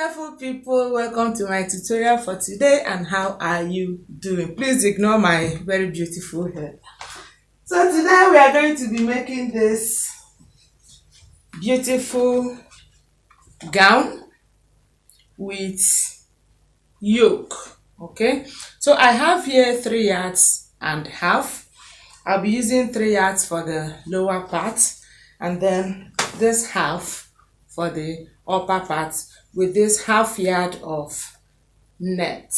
Wonderful people, welcome to my tutorial for today. And how are you doing? Please ignore my very beautiful hair. So today we are going to be making this beautiful gown with yoke. Okay, so I have here 3 yards and half. I'll be using 3 yards for the lower part and then this half for the upper part with this half yard of net.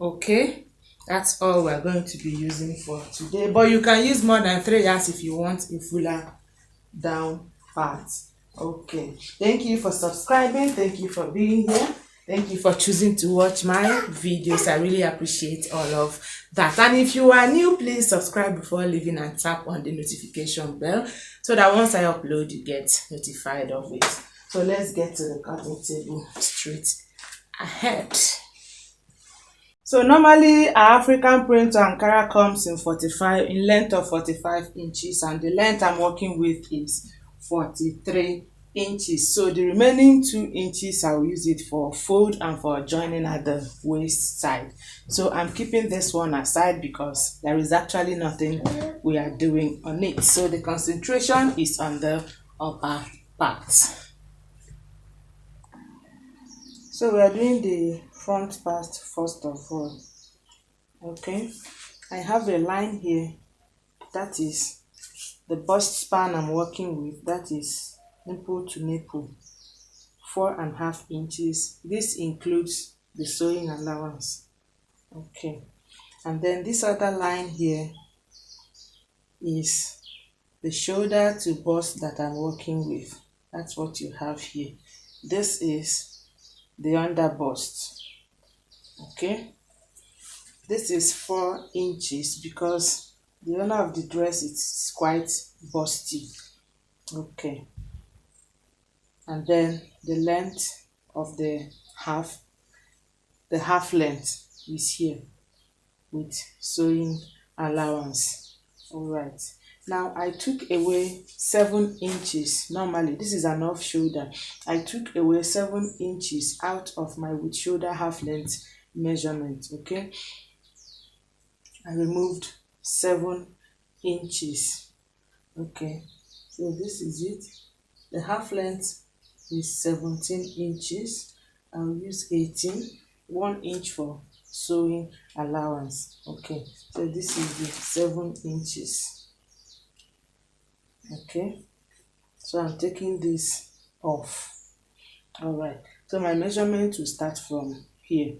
Okay, that's all we're going to be using for today, but you can use more than 3 yards if you want a fuller down part. Okay, thank you for subscribing, thank you for being here, thank you for choosing to watch my videos. I really appreciate all of that. And if you are new, please subscribe before leaving and tap on the notification bell so that once I upload you get notified of it. So let's get to the cutting table straight ahead. So normally our African print Ankara comes in length of 45 inches, and the length I'm working with is 43 inches. So the remaining 2 inches I will use it for fold and for joining at the waist side. So I'm keeping this one aside because there is actually nothing we are doing on it. So the concentration is on the upper part. So we are doing the front part first of all. Okay, I have a line here, that is the bust span I'm working with, that is nipple to nipple, 4.5 inches. This includes the sewing allowance. Okay, and then this other line here is the shoulder to bust that I'm working with. That's what you have here. This is the under bust. Okay, this is 4 inches because the owner of the dress is quite busty. Okay, and then the length of the half length is here with sewing allowance. All right, now I took away 7 inches. Normally this is an off shoulder. I took away 7 inches out of my with shoulder half length measurement. Okay, I removed 7 inches. Okay, so this is it. The half length is 17 inches. I'll use 18, 1 inch for sewing allowance. Okay, so this is the 7 inches. Okay, so I'm taking this off. All right, so my measurement will start from here.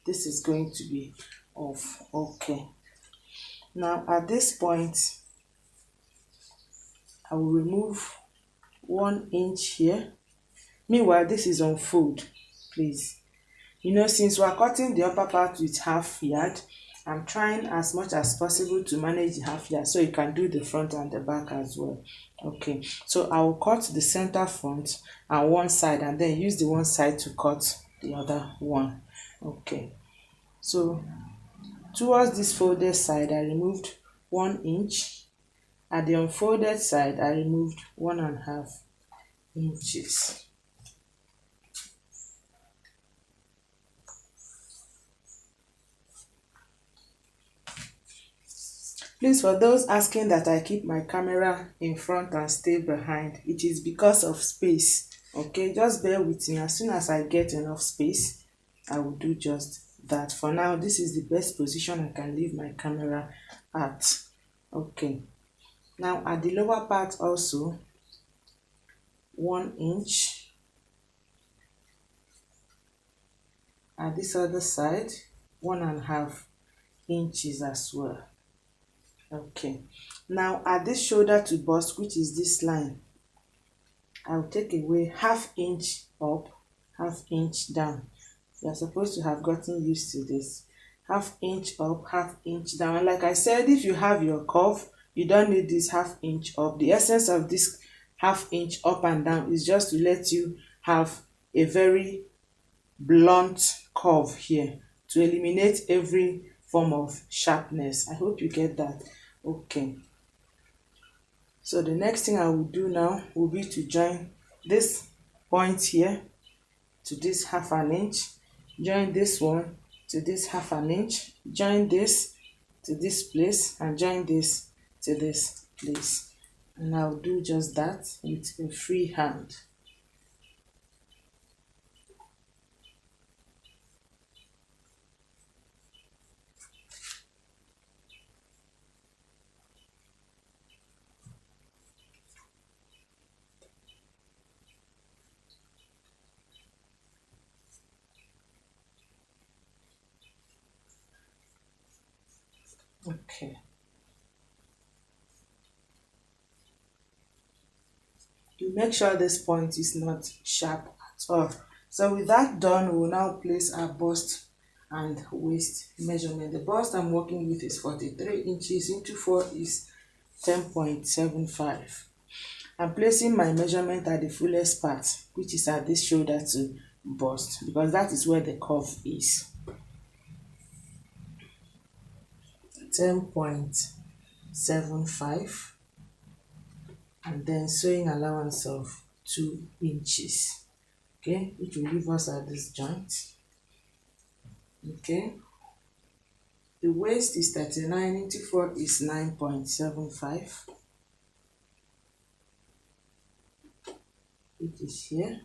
This is going to be off. Okay, now at this point I will remove 1 inch here. Meanwhile, this is on fold. Please, since we are cutting the upper part with half yard, I'm trying as much as possible to manage the half yard so you can do the front and the back as well. Okay, so I will cut the center front and one side and then use the one side to cut the other one. Okay, so towards this folded side I removed 1 inch. At the unfolded side I removed 1.5 inches. Please, for those asking that I keep my camera in front and stay behind, it is because of space. Okay, just bear with me. As soon as I get enough space, I will do just that. For now, this is the best position I can leave my camera at. Okay, now at the lower part also, 1 inch. At this other side, 1.5 inches as well. Okay, now at this shoulder to bust, which is this line, I'll take away 1/2 inch up, 1/2 inch down. You're supposed to have gotten used to this. 1/2 inch up, 1/2 inch down. And like I said, if you have your curve, you don't need this 1/2 inch up. The essence of this 1/2 inch up and down is just to let you have a very blunt curve here to eliminate every form of sharpness. I hope you get that. Okay, so the next thing I will do now will be to join this point here to this half an inch, join this one to this half an inch, join this to this place, and join this to this place. And I'll do just that with a free hand. Okay. You make sure this point is not sharp at all. So with that done, we will now place our bust and waist measurement. The bust I'm working with is 43 inches into 4 is 10.75. I'm placing my measurement at the fullest part, which is at this shoulder to bust, because that is where the curve is. 10.75, and then sewing allowance of 2 inches, okay, which will leave us at this joint. Okay, the waist is 39 into 4 is 9.75, which is here.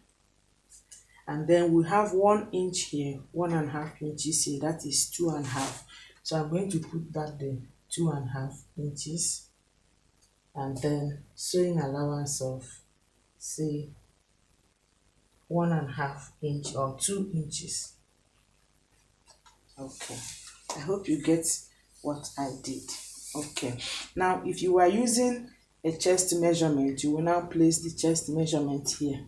And then we have 1 inch here, 1.5 inches here, that is 2.5. So I'm going to put that there, 2.5 inches, and then sewing allowance of, say, 1.5 inch or 2 inches. Okay, I hope you get what I did. Okay, now if you are using a chest measurement, you will now place the chest measurement here,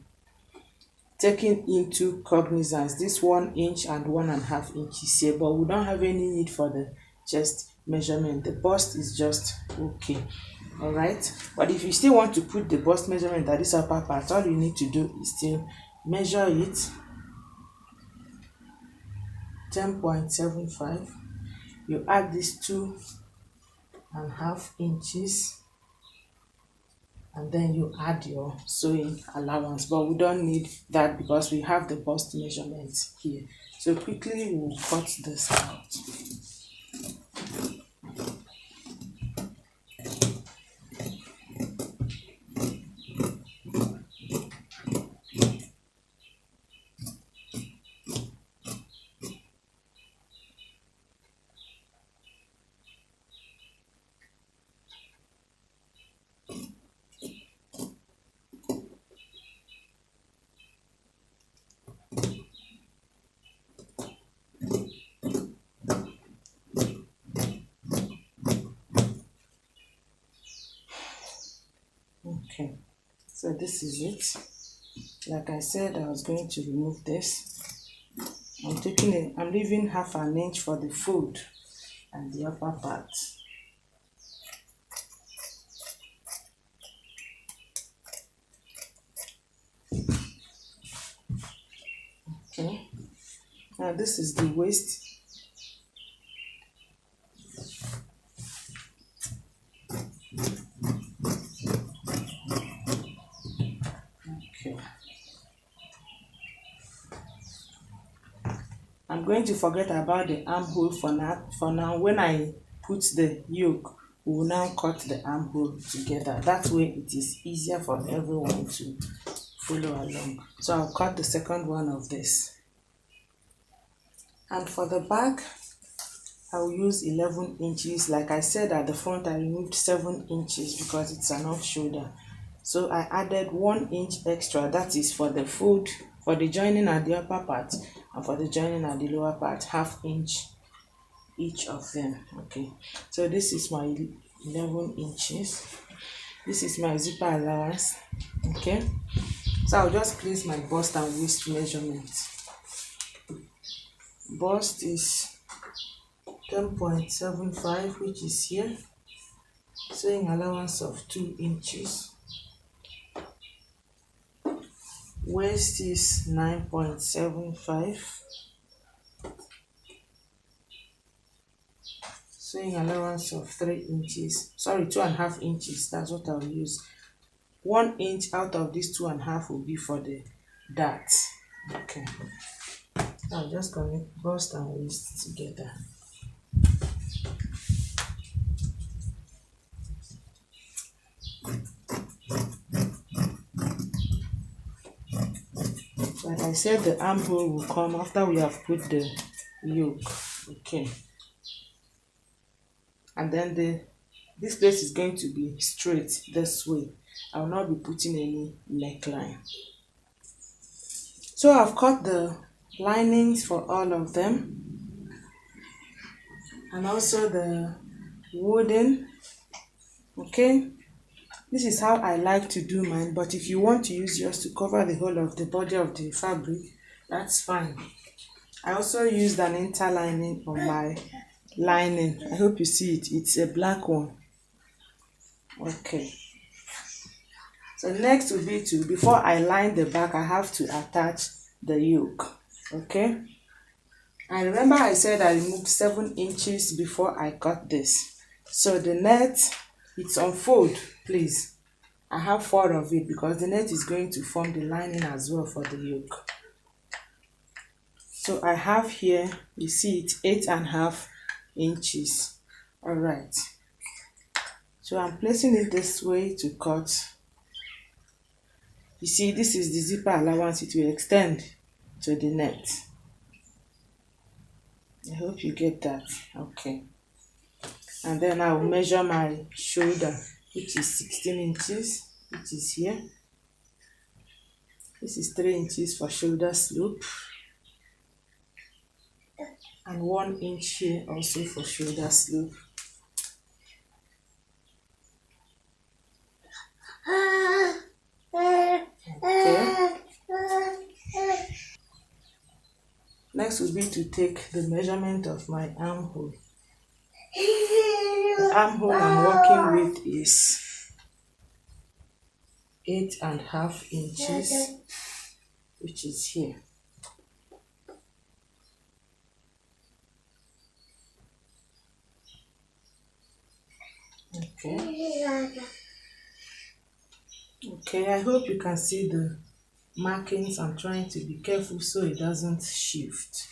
taking into cognizance this 1 inch and 1.5 inches here, but we don't have any need for the chest measurement. The bust is just okay. All right, but if you still want to put the bust measurement at this upper part, all you need to do is still measure it 10.75. You add these 2.5 inches, and then you add your sewing allowance, but we don't need that because we have the bust measurement here. So quickly we'll cut this out. Okay, so this is it. Like I said, I was going to remove this. I'm leaving half an inch for the fold and the upper part. Okay, now this is the waist. Okay, I'm going to forget about the armhole for now. When I put the yoke, we will now cut the armhole together. That way it is easier for everyone to follow along. So I'll cut the second one of this. And for the back, I'll use 11 inches. Like I said, at the front I removed 7 inches because it's an off shoulder. So I added 1 inch extra, that is for the fold, for the joining at the upper part, and for the joining at the lower part, ½ inch each of them. Okay, so this is my 11 inches. This is my zipper allowance. Okay, so I'll just place my bust and waist measurement. Bust is 10.75, which is here. Sewing allowance of 2 inches. Waist is 9.75. Sewing allowance of 3 inches. Sorry, 2.5 inches. That's what I'll use. 1 inch out of this 2.5 will be for the dart. Okay, I'm just gonna bust and waist together. Like I said, the armhole will come after we have put the yoke. Okay, and then this place is going to be straight this way. I will not be putting any neckline. So I've cut the linings for all of them, and also the wooden. Okay, this is how I like to do mine, but if you want to use yours to cover the whole of the body of the fabric, that's fine. I also used an interlining on my lining. I hope you see it. It's a black one. Okay, so next will be to, before I line the back, I have to attach the yoke. Okay, and remember I said I removed 7 inches before I cut this. So the net, it's on fold, please. I have 4 of it because the net is going to form the lining as well for the yoke. So I have here, you see it's 8.5 inches. All right, so I'm placing it this way to cut. You see, this is the zipper allowance. It will extend to the net. I hope you get that. Okay, and then I will measure my shoulder, which is 16 inches, which is here. This is 3 inches for shoulder slope, and 1 inch here also for shoulder slope. Okay. Next will be to take the measurement of my armhole. The armhole I'm working with is 8.5 inches, which is here. Okay, I hope you can see the markings. I'm trying to be careful so it doesn't shift.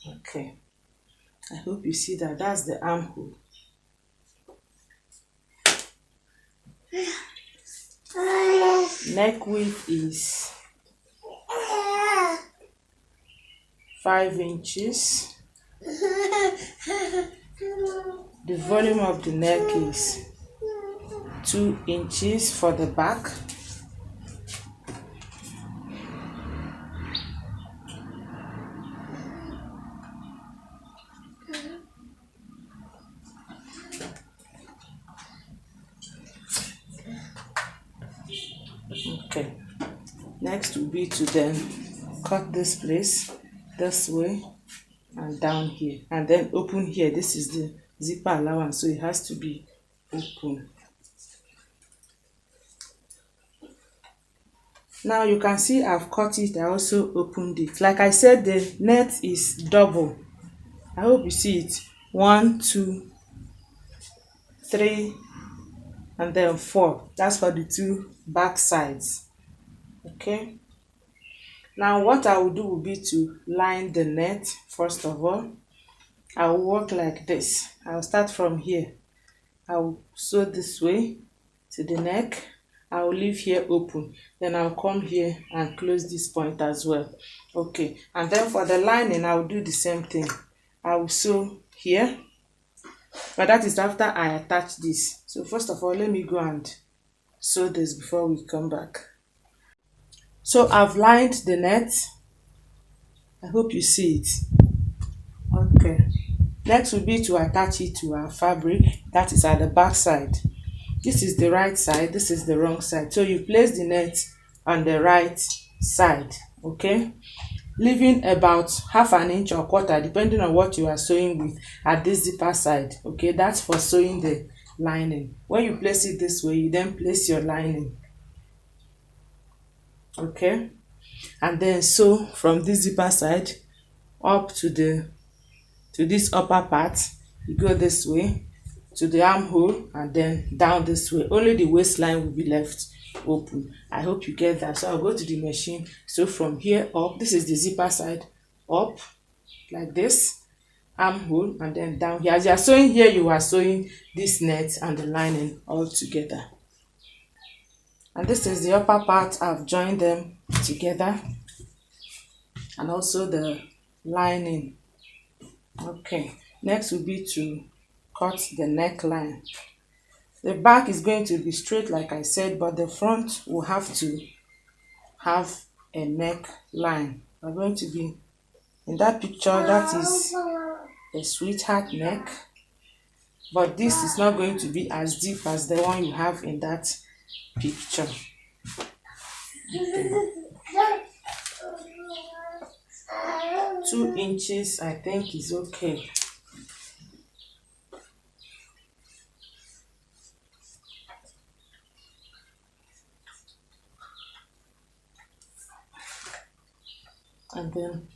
Okay, I hope you see that. That's the armhole. Neck width is 5 inches. The volume of the neck is 2 inches for the back. Okay, next will be to then cut this place this way and down here, and then open here. This is the zipper allowance, so it has to be open. Now you can see I've cut it. I also opened it. Like I said, the net is double. I hope you see it. 1, 2, 3, and then 4. That's for the 2 back sides. Okay, now what I will do will be to line the net. First of all, I will work like this. I'll start from here. I will sew this way to the neck. I will leave here open, then I'll come here and close this point as well. Okay, and then for the lining I will do the same thing. I will sew here, but that is after I attach this. So first of all, let me go and sew this before we come back. So I've lined the net. I hope you see it. Okay, next will be to attach it to our fabric. That is at the back side. This is the right side, this is the wrong side. So you place the net on the right side, okay? Leaving about 1/2 inch or 1/4, depending on what you are sewing with, at this zipper side, okay? That's for sewing the lining. When you place it this way, you then place your lining, okay? And then sew from this zipper side up to this upper part. You go this way to the armhole and then down this way. Only the waistline will be left open. I hope you get that. So I'll go to the machine. So from here up, this is the zipper side, up like this, armhole, and then down here. As you are sewing here, you are sewing this net and the lining all together. And this is the upper part. I've joined them together, and also the lining. Okay, next will be to cut the neckline. The back is going to be straight like I said, but the front will have to have a neckline. We're going to be in that picture, that is a sweetheart neck, but this is not going to be as deep as the one you have in that picture. Okay. 2 inches I think is okay. And then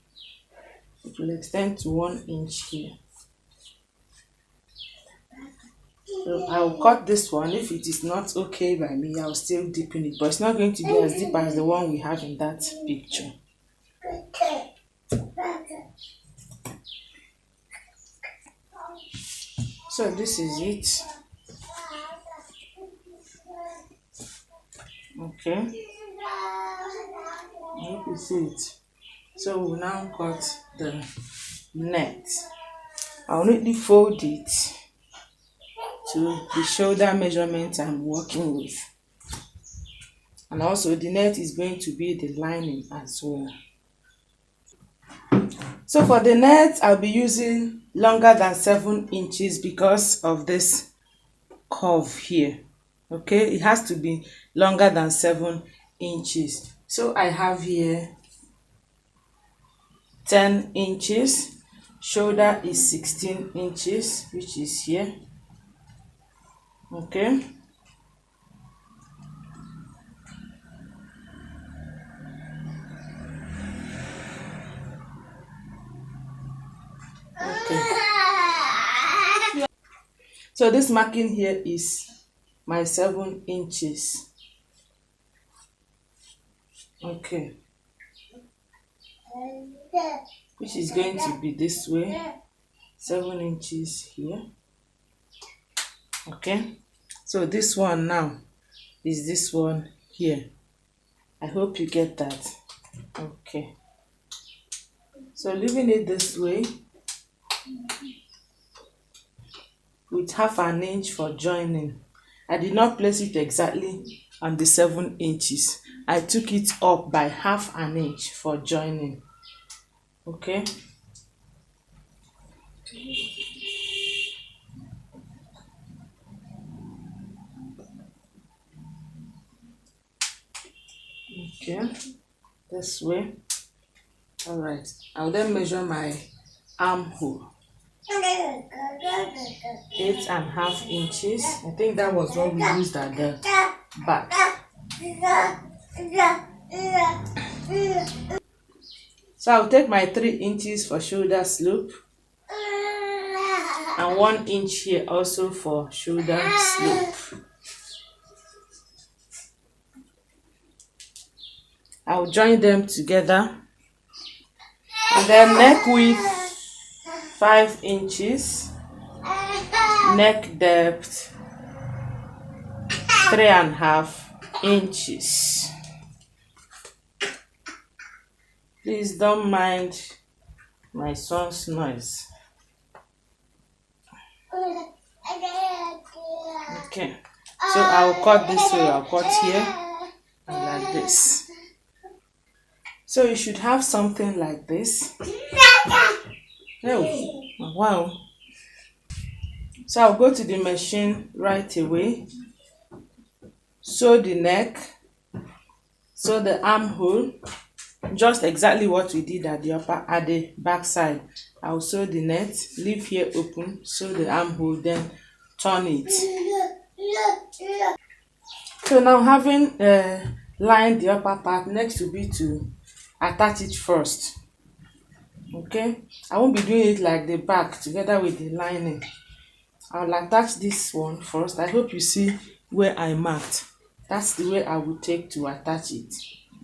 it will extend to 1 inch here. So I'll cut this one. If it is not okay by me, I'll still deepen it, but it's not going to be as deep as the one we have in that picture. So this is it. Okay, I hope you see it. So we'll now cut the net. I'll neatly fold it to the shoulder measurement I'm working with, and also the net is going to be the lining as well. So for the net, I'll be using longer than 7 inches because of this curve here. Okay, it has to be longer than 7 inches. So I have here 10 inches. Shoulder is 16 inches, which is here. Okay. So this marking here is my 7 inches. Okay. Which is going to be this way. 7 inches here. Okay. So this one now is this one here. I hope you get that. Okay. So leaving it this way, with half an inch for joining. I did not place it exactly on the 7 inches. I took it up by half an inch for joining. Okay. Okay, this way. All right, I'll then measure my armhole. 8.5 inches. I think that was what we used at the back. So I'll take my 3 inches for shoulder slope and 1 inch here also for shoulder slope. I'll join them together, and then neck width 5 inches, neck depth 3.5 inches. Please don't mind my son's noise. Okay, so I'll cut this way, I'll cut here and like this. So you should have something like this. Oh, wow. So I'll go to the machine right away. Sew the neck, sew the armhole, just exactly what we did at the back side. I'll sew the net, leave here open, sew the armhole, then turn it. So now, having lined the upper part, next will be to attach it first. Okay, I won't be doing it like the back together with the lining. I'll attach this one first. I hope you see where I marked. That's the way I will take to attach it.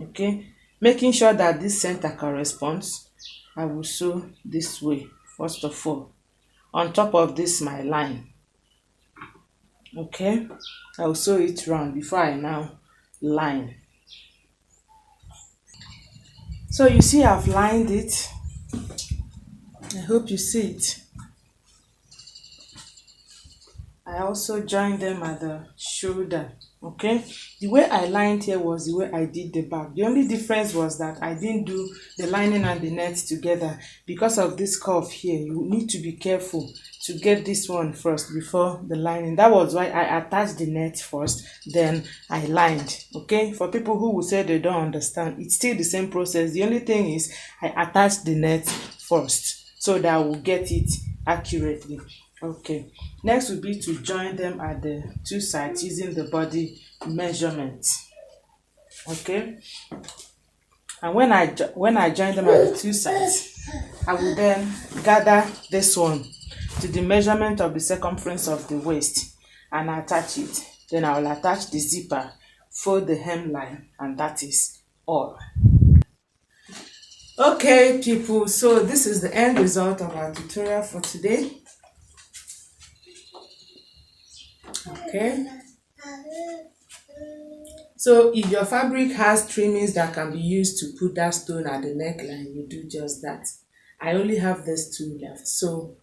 Okay, making sure that this center corresponds, I will sew this way first of all on top of this my line. Okay, I will sew it round before I now line. So you see I've lined it. I hope you see it. I also joined them at the shoulder. Okay, the way I lined here was the way I did the back. The only difference was that I didn't do the lining and the net together because of this curve here. You need to be careful to get this one first before the lining. That was why I attached the net first, then I lined. Okay, for people who will say they don't understand, it's still the same process. The only thing is I attached the net first so that I will get it accurately. Okay, next will be to join them at the two sides using the body measurement. Okay, and when I join them at the two sides, I will then gather this one to the measurement of the circumference of the waist and attach it. Then I will attach the zipper, fold the hemline, and that is all. Okay people, so this is the end result of our tutorial for today. Okay, so if your fabric has trimmings that can be used to put that stone at the neckline, you do just that. I only have this two left, so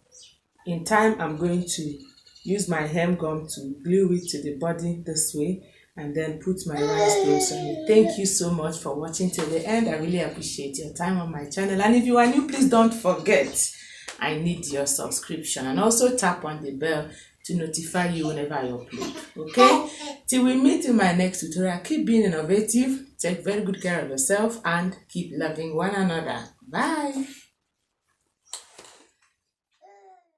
in time I'm going to use my hem gum to glue it to the body this way and then put my rhinestones on it. Thank you so much for watching till the end. I really appreciate your time on my channel, and if you are new, please don't forget I need your subscription, and also tap on the bell to notify you whenever I upload. Okay, till we meet in my next tutorial, keep being innovative, take very good care of yourself, and keep loving one another. Bye.